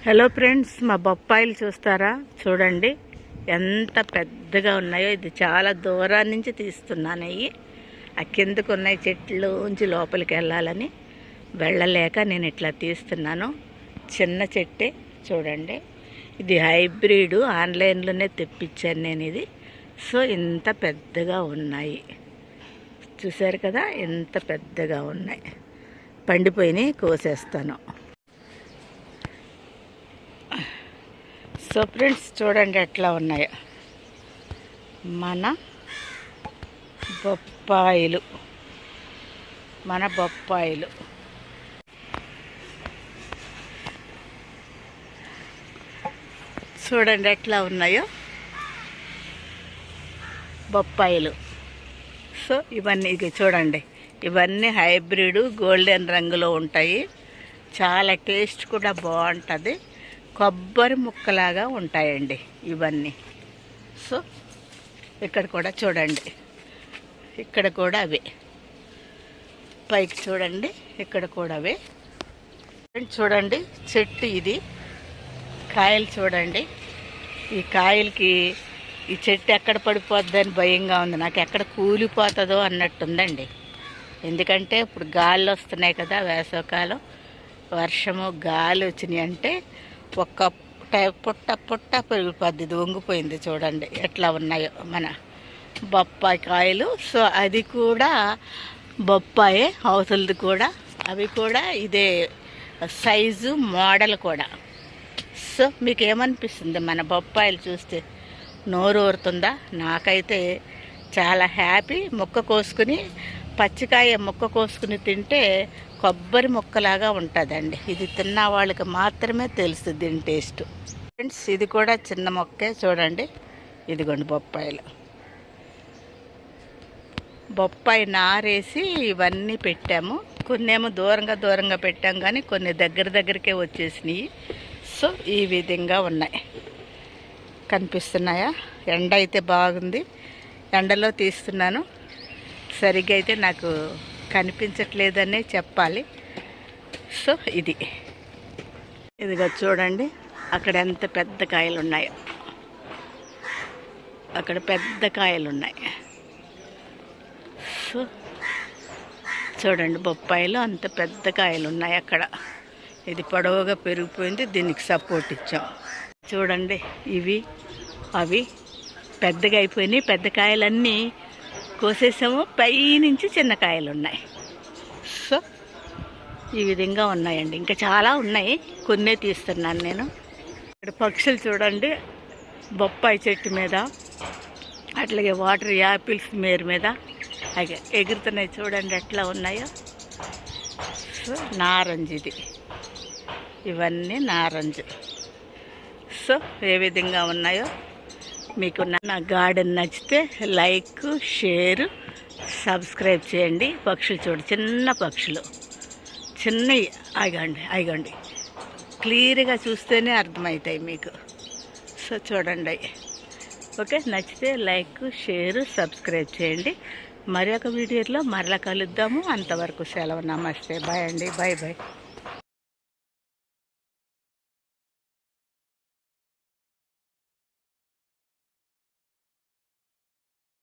Hello friends, మా బొప్పాయిలు చూస్తారా? చూడండి ఎంత పెద్దగా ఉన్నాయో. ఇది చాలా దూరం నుంచి తీస్తున్నాను. అవి ఆ కిందకు ఉన్నాయి, చెట్లుంచి లోపలికి వెళ్ళాలని వెళ్ళలేక నేను ఇట్లా తీస్తున్నాను. చిన్న చెట్టే చూడండి. ఇది హైబ్రిడ్, ఆన్లైన్లోనే తెప్పించాను నేను ఇది. సో ఇంత పెద్దగా ఉన్నాయి, చూసారు కదా, ఎంత పెద్దగా ఉన్నాయి. పండిపోయినాయి, కోసేస్తాను. సో ఫ్రెండ్స్ చూడండి ఎట్లా ఉన్నాయో మన బొప్పాయిలు. చూడండి ఎట్లా ఉన్నాయో బొప్పాయిలు. సో ఇవన్నీ ఇది చూడండి, ఇవన్నీ హైబ్రిడ్ గోల్డెన్ రంగులో ఉంటాయి. చాలా టేస్ట్ కూడా బాగుంటుంది. కొబ్బరి ముక్కలాగా ఉంటాయండి ఇవన్నీ. సో ఇక్కడ కూడా చూడండి, ఇక్కడ కూడా అవే. పైకి చూడండి, ఇక్కడ కూడా అవే. చూడండి చెట్టు ఇది. కాయలు చూడండి. ఈ కాయలకి ఈ చెట్టు ఎక్కడ పడిపోద్దని భయంగా ఉంది నాకు. ఎక్కడ కూలిపోతుందో అన్నట్టుందండి. ఎందుకంటే ఇప్పుడు గాలి వస్తున్నాయి కదా, వేసవకాలం, వర్షము గాలి వచ్చినాయి అంటే ఒక్క పుట్ట పెరిగిపోద్ది. ఇది వంగిపోయింది. చూడండి ఎట్లా ఉన్నాయో మన బొప్పాయి కాయలు. సో అది కూడా బొప్పాయే, అవతలది కూడా. అవి కూడా ఇదే సైజు, మోడల్ కూడా. సో మీకు ఏమనిపిస్తుంది మన బొప్పాయిలు చూస్తే? నోరు ఊరుతుందా? నాకైతే చాలా హ్యాపీ. ముక్క కోసుకుని, పచ్చికాయ ముక్క కోసుకుని తింటే కొబ్బరి ముక్కలాగా ఉంటుందండి. ఇది తిన్న వాళ్ళకి మాత్రమే తెలుస్తుంది దీని టేస్ట్. ఫ్రెండ్స్ ఇది కూడా చిన్న మొక్కే చూడండి. ఇదిగోండి బొప్పాయిలు. బొప్పాయి నారేసి ఇవన్నీ పెట్టాము. కొన్ని ఏమో దూరంగా పెట్టాం, కానీ కొన్ని దగ్గరకే వచ్చేసినాయి. సో ఈ విధంగా ఉన్నాయి. కనిపిస్తున్నాయా? ఎండ అయితే బాగుంది, ఎండలో తీస్తున్నాను. సరిగ్గా అయితే నాకు కనిపించట్లేదనే చెప్పాలి. సో ఇదిగో చూడండి, అక్కడ ఎంత పెద్ద కాయలు ఉన్నాయో. అక్కడ పెద్ద కాయలు ఉన్నాయి. సో చూడండి బొప్పాయిలు అంత పెద్ద కాయలు ఉన్నాయి అక్కడ. ఇది పొడవుగా పెరిగిపోయింది, దీనికి సపోర్ట్ ఇచ్చాం. చూడండి ఇవి అవి పెద్దగా అయిపోయినాయి. పెద్ద కాయలన్నీ కోసేసాము, పైనుంచి చిన్న కాయలు ఉన్నాయి. సో ఈ విధంగా ఉన్నాయండి. ఇంకా చాలా ఉన్నాయి, కొన్నే తీస్తున్నాను నేను. ఇక్కడ పక్షులు చూడండి, బొప్పాయి చెట్టు మీద, అట్లాగే వాటర్ యాపిల్స్ మీద ఎగురుతున్నాయి. చూడండి ఎట్లా ఉన్నాయో. సో నారంజు ఇది, ఇవన్నీ నారంజు. సో ఏ విధంగా ఉన్నాయో మీకు నా గార్డెన్ నచ్చితే లైక్, షేర్, సబ్స్క్రైబ్ చేయండి. పక్షులు చూడండి, చిన్న పక్షులు, చిన్నవి. ఆగండి క్లియర్గా చూస్తేనే అర్థమవుతాయి మీకు. సో చూడండి. ఓకే, నచ్చితే లైక్, షేర్, సబ్స్క్రైబ్ చేయండి. మరి ఒక వీడియోలో మరలా కలుద్దాము. అంతవరకు సెలవు. నమస్తే, బాయ్ అండి, బాయ్.